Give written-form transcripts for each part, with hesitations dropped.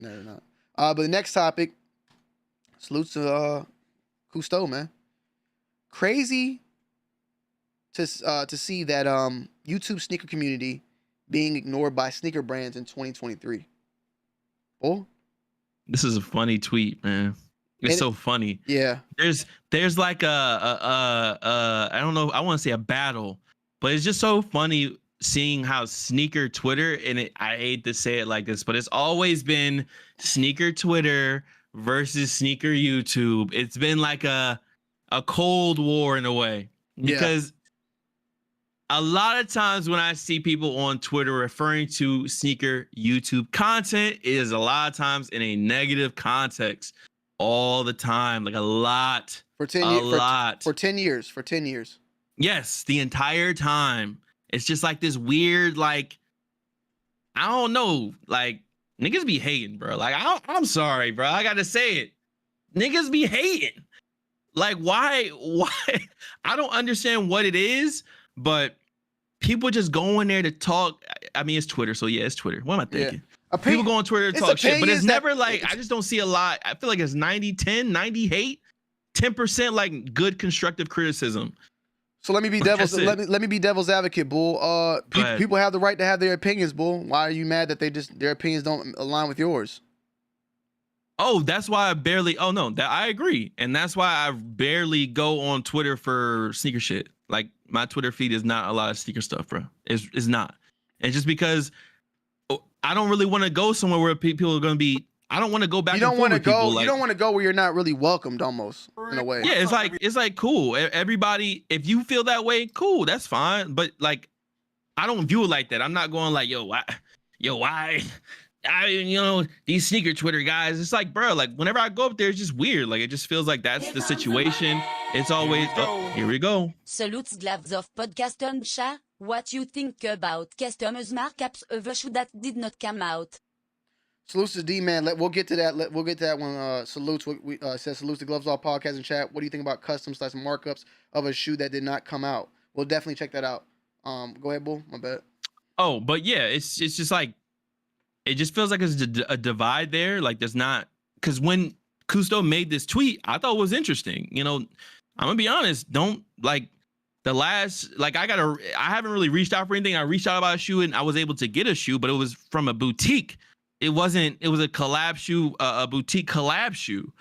No, they're not. But the next topic, salutes to Cousteau, man. Crazy to see that YouTube sneaker community being ignored by sneaker brands in 2023. Oh, This is a funny tweet, man. It's And so funny. yeah, There's like I don't know, I want to say a battle, but it's just so funny seeing how sneaker Twitter, and I hate to say it like this, but it's always been sneaker Twitter versus sneaker YouTube. It's been like a cold war in a way, because a lot of times when I see people on Twitter referring to sneaker YouTube content, it is a lot of times in a negative context all the time, like a lot. for 10 A years. lot. For 10 years. For 10 years. Yes, the entire time. It's just like this weird, like, I don't know, like, niggas be hating, bro. Like, I'm sorry, bro. I gotta say it. Niggas be hating. Like, why? I don't understand what it is, but people just go in there to talk. I mean, it's Twitter, so yeah, it's Twitter. What am I thinking? People go on Twitter to talk shit, but it's never like, I just don't see a lot. I feel like it's 90-10, 90 hate, 10% like good constructive criticism. So let me be let me be devil's advocate, bull. People have the right to have their opinions, bull. Why are you mad that their opinions don't align with yours? Oh, that's why I barely. Oh no, that I agree, and that's why I barely go on Twitter for sneaker shit. Like, my Twitter feed is not a lot of sneaker stuff, bro. It's not. It's just because I don't really want to go somewhere where people are going to be. I don't want to go back. You don't want to go. Like, you don't want to go where you're not really welcomed, almost, in a way. Yeah, it's like cool. Everybody, if you feel that way, cool, that's fine. But like, I don't view it like that. I'm not going like, why, these sneaker Twitter guys. It's like, bro, like, whenever I go up there, it's just weird. Like, it just feels like that's the situation. It's always, here we go. Salutes Gloves of Podcast on chat. What you think about customers markups of a shoe that did not come out? Salutes to D-Man. We'll get to that. We'll get to that when salutes. We says salutes to Gloves Off Podcast in chat. What do you think about custom/markups of a shoe that did not come out? We'll definitely check that out. Go ahead, bull. My bad. Oh, but yeah, it's just like, it just feels like there's a divide there. Like, there's not, because when Cousteau made this tweet, I thought it was interesting. You know, I'm gonna be honest. Don't like the last, like, I haven't really reached out for anything. I reached out about a shoe and I was able to get a shoe, but it was from a boutique. It was a collab shoe, a boutique collab shoe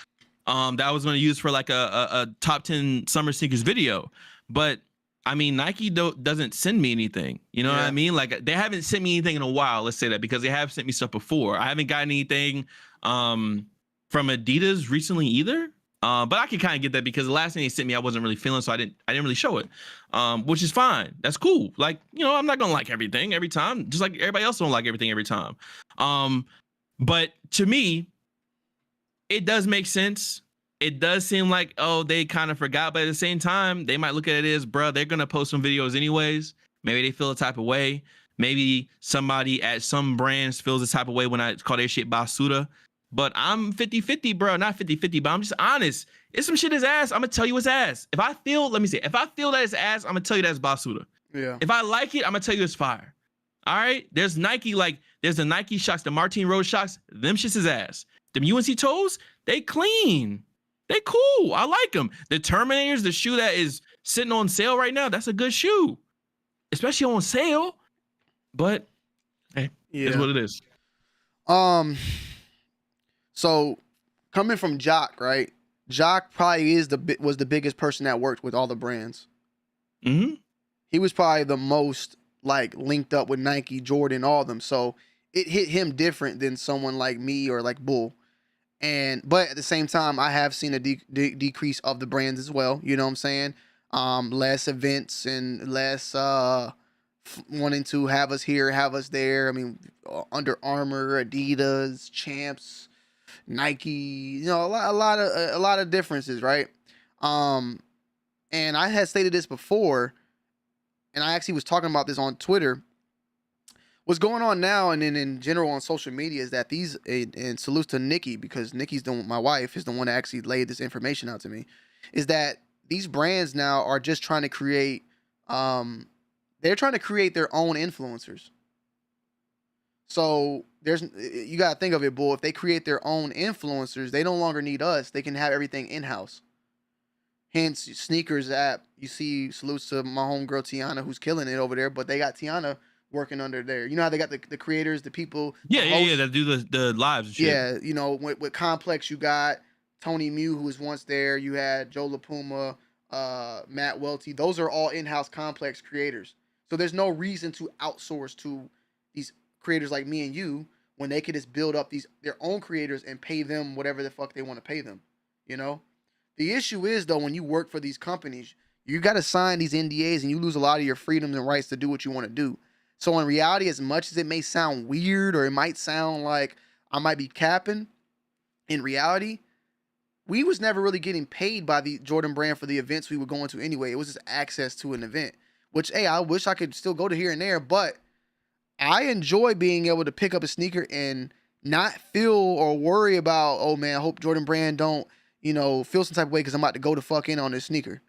that I was going to use for like a top 10 summer sneakers video. But I mean, Nike doesn't send me anything. You know what I mean? Like, they haven't sent me anything in a while. Let's say that, because they have sent me stuff before. I haven't gotten anything from Adidas recently either. But I can kind of get that, because the last thing they sent me, I wasn't really feeling, so I didn't really show it, which is fine. That's cool. Like, you know, I'm not gonna like everything every time, just like everybody else don't like everything every time. But to me, it does make sense. It does seem like, oh, they kind of forgot, but at the same time, they might look at it as, bro, they're gonna post some videos anyways. Maybe they feel a type of way. Maybe somebody at some brands feels this type of way when I call their shit basura. But I'm 50-50, bro. Not 50-50, but I'm just honest. It's some shit is ass. I'm gonna tell you it's ass. If I feel that it's ass, I'm gonna tell you that's basura. Yeah. If I like it, I'm gonna tell you it's fire. All right. There's Nike, like, there's the Nike Shocks, the Martine Rose Shocks. Them shits is ass. Them UNC toes, they clean. They cool. I like them. The Terminators, the shoe that is sitting on sale right now, that's a good shoe, especially on sale. But hey, it's what it is. So coming from Jock, right? Jock probably was the biggest person that worked with all the brands. Mm-hmm. He was probably the most like linked up with Nike, Jordan, all of them. So it hit him different than someone like me or like Bull. But at the same time, I have seen a decrease of the brands as well. You know what I'm saying? Less events and less wanting to have us here, have us there. I mean, Under Armour, Adidas, Champs, Nike. You know, a lot of differences, right? And I had stated this before, and I actually was talking about this on Twitter. What's going on now, and then in general on social media, is that these, and salutes to Nikki, because Nikki's my wife is the one that actually laid this information out to me, is that these brands now are just trying to create, they're trying to create their own influencers. So you gotta think of it, bull. If they create their own influencers, they no longer need us. They can have everything in house. Hence, sneakers app. You see, salutes to my homegirl Tiana, who's killing it over there. But they got Tiana working under there. You know how they got the creators, the people. Yeah, the yeah, hosts? yeah. That do the lives and shit. Yeah, you know, with Complex, you got Tony Mew, who was once there. You had Joe LaPuma, Matt Welty. Those are all in-house Complex creators. So there's no reason to outsource to these creators like me and you when they could just build up their own creators and pay them whatever the fuck they want to pay them. You know? The issue is, though, when you work for these companies, you got to sign these NDAs and you lose a lot of your freedoms and rights to do what you want to do. So in reality, as much as it may sound weird or it might sound like I might be capping, in reality, we was never really getting paid by the Jordan brand for the events we were going to anyway. It was just access to an event, which, hey, I wish I could still go to here and there, but I enjoy being able to pick up a sneaker and not feel or worry about, oh man, I hope Jordan brand don't, you know, feel some type of way because I'm about to go the fuck in on this sneaker.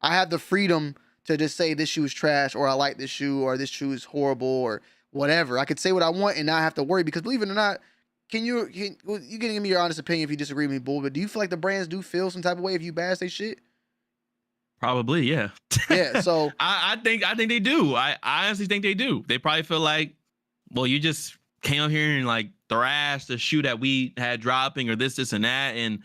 I have the freedom to just say this shoe is trash, or I like this shoe, or this shoe is horrible, or whatever. I could say what I want and not have to worry, because believe it or not, you can give me your honest opinion if you disagree with me, bull, but do you feel like the brands do feel some type of way if you bash they shit? Probably, yeah. Yeah, so I think they do. I honestly think they do. They probably feel like, well, you just came up here and like thrashed the shoe that we had dropping, or this and that, and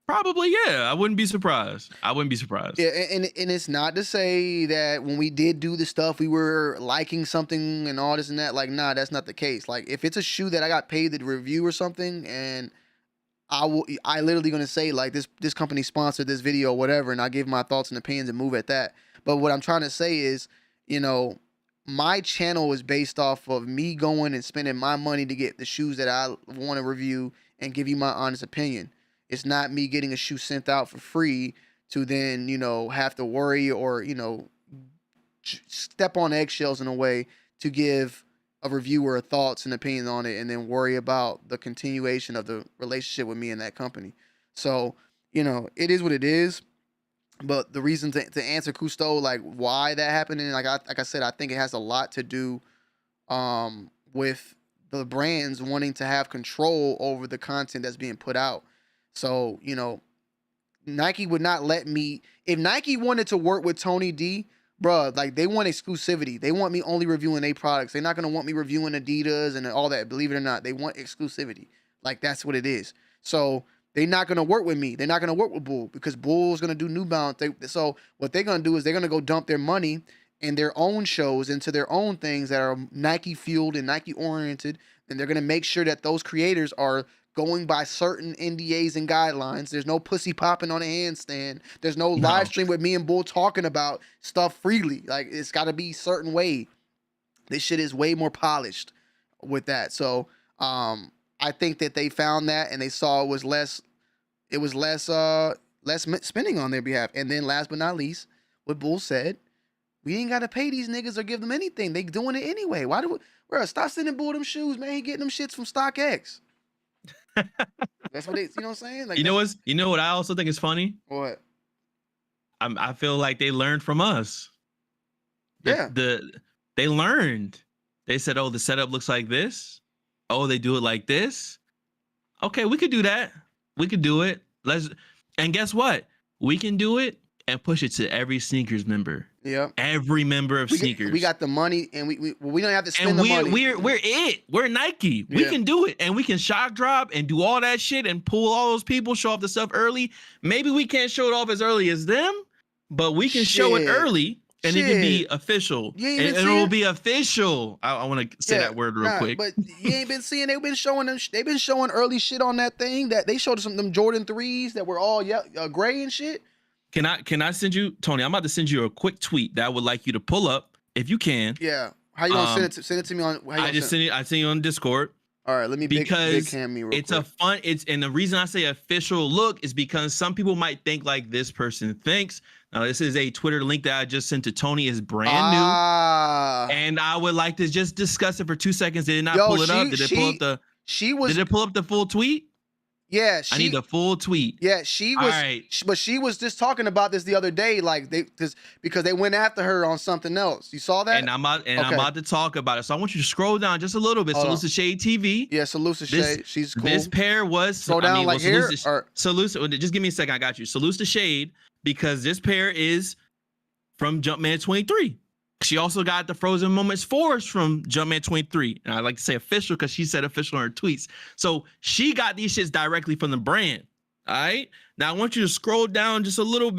probably, yeah. I wouldn't be surprised. Yeah, and it's not to say that when we did do the stuff, we were liking something and all this and that. Like, nah, that's not the case. Like, if it's a shoe that I got paid to review or something, and I literally gonna say like this company sponsored this video or whatever, and I give my thoughts and opinions and move at that. But what I'm trying to say is, you know, my channel is based off of me going and spending my money to get the shoes that I want to review and give you my honest opinion. It's not me getting a shoe sent out for free to then, you know, have to worry or, you know, step on eggshells in a way to give a reviewer thoughts and opinions on it and then worry about the continuation of the relationship with me and that company. So, you know, it is what it is. But the reason to answer Cousteau, like why that happened, and like I said, I think it has a lot to do with the brands wanting to have control over the content that's being put out. So, you know, Nike would not let me, if Nike wanted to work with Tony D, bruh, like they want exclusivity. They want me only reviewing their products. They're not going to want me reviewing Adidas and all that. Believe it or not, they want exclusivity. Like that's what it is. So they're not going to work with me. They're not going to work with Bull because Bull's going to do New Balance. So what they're going to do is they're going to go dump their money in their own shows into their own things that are Nike fueled and Nike oriented. And they're going to make sure that those creators are going by certain NDAs and guidelines. There's no pussy popping on a handstand. There's no live stream with me and Bull talking about stuff freely. Like it's got to be certain way. This shit is way more polished with that. So I think that they found that and they saw it was less spending on their behalf. And then last but not least, what Bull said, we ain't got to pay these niggas or give them anything. They doing it anyway. Why do we, bro, stop sending Bull them shoes, man. He getting them shits from StockX. That's what they, you know what I'm saying? Like, you know what I also think is funny? What? I feel like they learned from us. They learned. They said, "Oh, the setup looks like this. Oh, they do it like this. Okay, we could do that. We could do it. And guess what? We can do it and push it to every sneakers member. Yeah. Every member of sneakers. We got the money and we don't have to spend the money. We're it. We're Nike. We can do it. And we can shock drop and do all that shit and pull all those people, show off the stuff early. Maybe we can't show it off as early as them, but we can show it early and it can be official. And it will be official. I want to say that word real quick. But you ain't been seeing, they've been showing early shit on that thing that they showed us some of them Jordan 3s that were all gray and shit. Can I send you, Tony? I'm about to send you a quick tweet that I would like you to pull up if you can. Yeah. How you gonna send it to me on? I send you on Discord. All right, let me big hand me real quick. And the reason I say official look is because some people might think like this person thinks. Now this is a Twitter link that I just sent to Tony. Is brand new, and I would like to just discuss it for 2 seconds. Did it not pull it up? Did it pull up the? Did it pull up the full tweet? Yeah, I need the full tweet. Yeah, she All was, right. but she was just talking about this the other day, like because they went after her on something else. You saw that? And I'm Okay. about to talk about it. So I want you to scroll down just a little bit. Hold on. Salute to Shade TV. Yeah, Salute to This- Shade. She's cool. This pair was Scroll down like here, Salute. Just give me a second. I got you. Salute to Shade because this pair is from Jumpman 23. She also got the Frozen Moments Force from Jumpman 23. And I like to say official because she said official in her tweets. So she got these shits directly from the brand. All right. Now I want you to scroll down just a little bit.